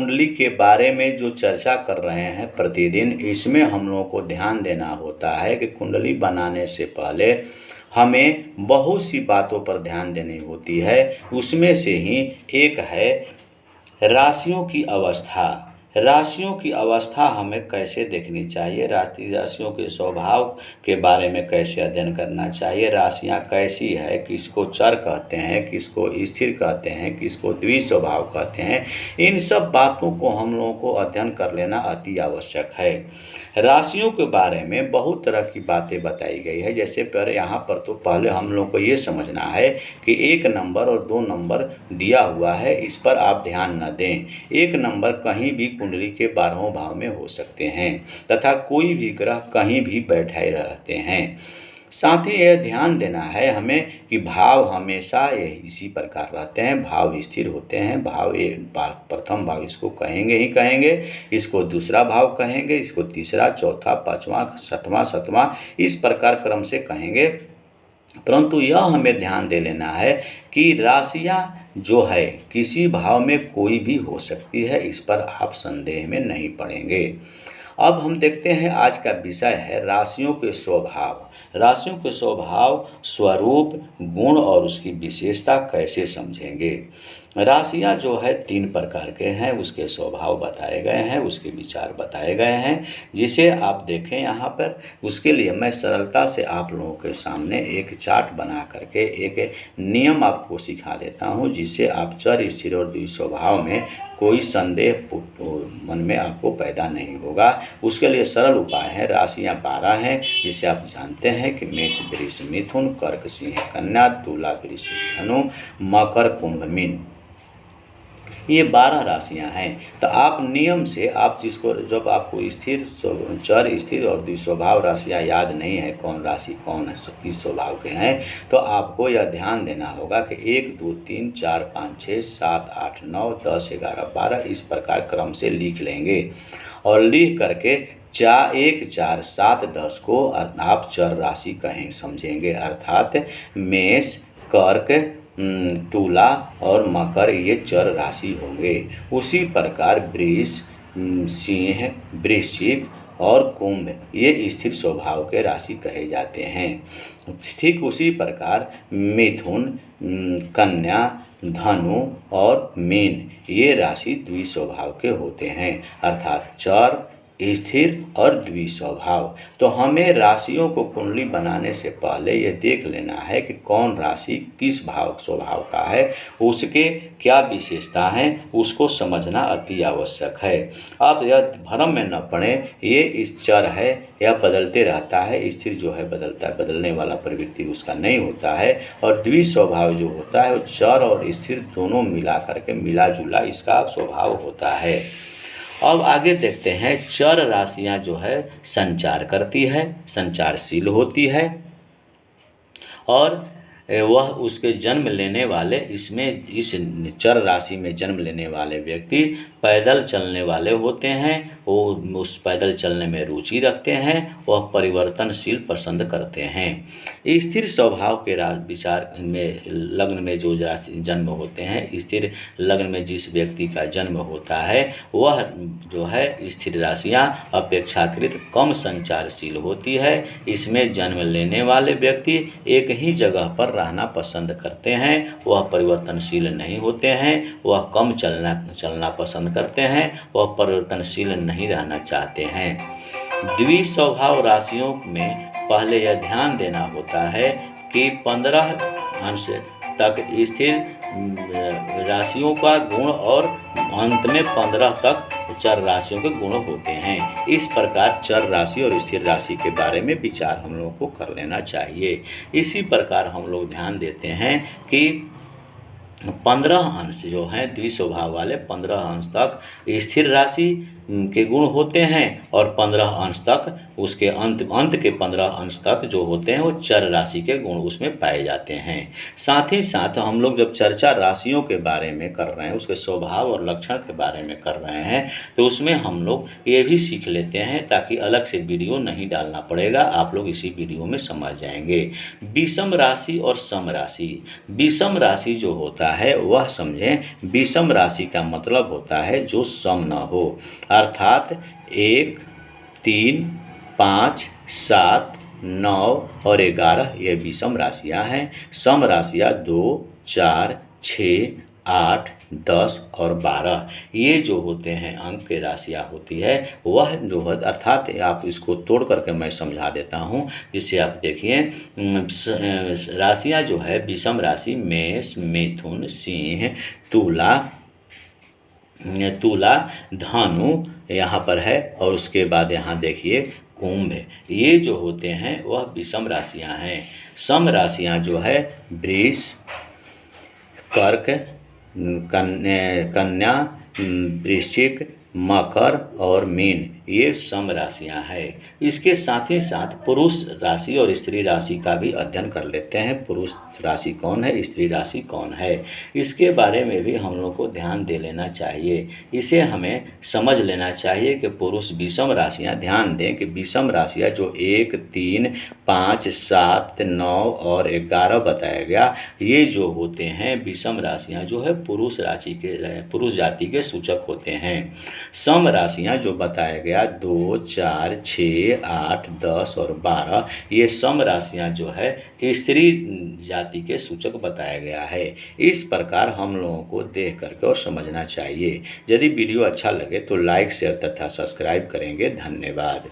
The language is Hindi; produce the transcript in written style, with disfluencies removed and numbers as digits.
कुंडली के बारे में जो चर्चा कर रहे हैं प्रतिदिन, इसमें हम लोगों को ध्यान देना होता है कि कुंडली बनाने से पहले हमें बहुत सी बातों पर ध्यान देनी होती है। उसमें से ही एक है राशियों की अवस्था। राशियों की अवस्था हमें कैसे देखनी चाहिए, राशियों के स्वभाव के बारे में कैसे अध्ययन करना चाहिए, राशियां कैसी है, किसको चर कहते हैं, किसको स्थिर कहते हैं, किसको द्विस्वभाव कहते हैं, इन सब बातों को हम लोगों को अध्ययन कर लेना अति आवश्यक है। राशियों के बारे में बहुत तरह की बातें बताई गई है। जैसे पर यहाँ पर तो पहले हम लोग को ये समझना है कि 1 नंबर और 2 नंबर दिया हुआ है, इस पर आप ध्यान न दें। 1 नंबर कहीं भी कुंडली के 12वें भाव में हो सकते हैं तथा कोई भी ग्रह कहीं भी बैठे रहते हैं। साथ ही यह ध्यान देना है हमें कि भाव हमेशा इसी प्रकार रहते हैं। भाव स्थिर होते हैं। भाव प्रथम भाव इसको कहेंगे ही कहेंगे, इसको दूसरा भाव कहेंगे, इसको तीसरा, चौथा, पाँचवा, छठवां, सातवां, इस प्रकार क्रम से कहेंगे। परंतु यह हमें ध्यान दे लेना है कि राशियां जो है किसी भाव में कोई भी हो सकती है, इस पर आप संदेह में नहीं पड़ेंगे। अब हम देखते हैं आज का विषय है राशियों के स्वभाव। राशियों के स्वभाव, स्वरूप, गुण और उसकी विशेषता कैसे समझेंगे। राशियां जो है 3 प्रकार के हैं, उसके स्वभाव बताए गए हैं, उसके विचार बताए गए हैं, जिसे आप देखें यहाँ पर। उसके लिए मैं सरलता से आप लोगों के सामने एक चार्ट बना करके एक नियम आपको सिखा देता हूँ, जिससे आप चर, स्थिर और द्विस्वभाव में कोई संदेह मन में आपको पैदा नहीं होगा। उसके लिए सरल उपाय है। राशियां 12 हैं, जिसे आप जानते हैं कि मेष, वृष, मिथुन, कर्क, सिंह, कन्या, तुला, वृश्चिक, धनु, मकर, कुंभ, मीन, ये 12 राशियां हैं। तो आप नियम से आप जिसको जब आपको स्थिर, चर, स्थिर और द्विस्वभाव राशियां याद नहीं है, कौन राशि कौन है, किस स्वभाव के हैं, तो आपको यह ध्यान देना होगा कि 1, 2, 3, 4, 5, 6, 7, 8, 9, 10, 11, 12 इस प्रकार क्रम से लिख लेंगे और लिख करके 1, 4, 7, 10 को आप चर राशि कहें समझेंगे। अर्थात मेष, कर्क, तुला और मकर ये चर राशि होंगे। उसी प्रकार वृष, सिंह, वृश्चिक और कुंभ ये स्थिर स्वभाव के राशि कहे जाते हैं। ठीक उसी प्रकार मिथुन, कन्या, धनु और मीन ये राशि द्विस्वभाव के होते हैं, अर्थात चर, स्थिर और द्विस्वभाव। तो हमें राशियों को कुंडली बनाने से पहले ये देख लेना है कि कौन राशि किस भाव स्वभाव का है, उसके क्या विशेषता हैं, उसको समझना अति आवश्यक है। आप यह भ्रम में न पड़े, ये इस चर है, यह बदलते रहता है। स्थिर जो है बदलता है, बदलने वाला प्रवृत्ति उसका नहीं होता है। और द्विस्वभाव जो होता है वो चर और स्थिर दोनों मिला करके मिला जुला इसका स्वभाव होता है। अब आगे देखते हैं। चर राशियां जो है संचार करती है, संचारशील होती है और वह उसके जन्म लेने वाले इसमें इस चर राशि में जन्म लेने वाले व्यक्ति पैदल चलने वाले होते हैं। वो उस पैदल चलने में रुचि रखते हैं, वह परिवर्तनशील पसंद करते हैं। स्थिर स्वभाव के विचार में लग्न में जो राशि जन्म होते हैं, स्थिर लग्न में जिस व्यक्ति का जन्म होता है वह जो है स्थिर राशियां अपेक्षाकृत कम संचारशील होती है। इसमें जन्म लेने वाले व्यक्ति एक ही जगह पर रहना पसंद करते हैं, वह परिवर्तनशील नहीं होते हैं, वह कम चलना पसंद करते हैं, वह परिवर्तनशील नहीं रहना चाहते हैं। द्विस्वभाव राशियों में पहले यह ध्यान देना होता है कि 15 अंश तक स्थिर राशियों का गुण और अंत में 15 तक चर राशियों के गुण होते हैं। इस प्रकार चर राशि और स्थिर राशि के बारे में विचार हम लोगों को कर लेना चाहिए। इसी प्रकार हम लोग ध्यान देते हैं कि 15 अंश जो हैं द्विस्वभाव वाले 15 अंश तक स्थिर राशि के गुण होते हैं और 15 अंश तक उसके अंत के 15 अंश तक जो होते हैं वो चर राशि के गुण उसमें पाए जाते हैं। साथ ही साथ हम लोग जब चर्चा राशियों के बारे में कर रहे हैं, उसके स्वभाव और लक्षण के बारे में कर रहे हैं, तो उसमें हम लोग ये भी सीख लेते हैं, ताकि अलग से वीडियो नहीं डालना पड़ेगा, आप लोग इसी वीडियो में समझ जाएंगे। विषम राशि और सम राशि। विषम राशि जो होता है वह समझें, विषम राशि का मतलब होता है जो सम न हो, अर्थात 1, 3, 5, 7, 9 और 11 ये विषम राशियाँ हैं। सम राशियाँ 2, 4, 6, 8, 10 और 12 ये जो होते हैं अंक के राशियाँ होती है, वह जो है अर्थात आप इसको तोड़ करके मैं समझा देता हूँ, जिससे आप देखिए। राशियाँ जो है विषम राशि मेष, मिथुन, सिंह, तुला, धनु यहाँ पर है, और उसके बाद यहाँ देखिए कुंभ। ये जो होते हैं वह विषम राशियाँ हैं। सम राशियाँ जो है वृष, कर्क, कन्या, वृश्चिक, मकर और मीन ये सम राशियाँ हैं। इसके साथ ही साथ पुरुष राशि और स्त्री राशि का भी अध्ययन कर लेते हैं। पुरुष राशि कौन है, स्त्री राशि कौन है, इसके बारे में भी हम लोग को ध्यान दे लेना चाहिए। इसे हमें समझ लेना चाहिए कि पुरुष विषम राशियाँ, ध्यान दें कि विषम राशियाँ जो 1, 3, 5, 7, 9 और 11 बताया गया, ये जो होते हैं विषम राशियाँ जो है पुरुष जाति के सूचक होते हैं। सम राशियाँ जो बताया गया 2, 4, 6, 8, 10 और 12 ये सम राशियाँ जो है स्त्री जाति के सूचक बताया गया है। इस प्रकार हम लोगों को देख करके और समझना चाहिए। यदि वीडियो अच्छा लगे तो लाइक, शेयर तथा सब्सक्राइब करेंगे। धन्यवाद।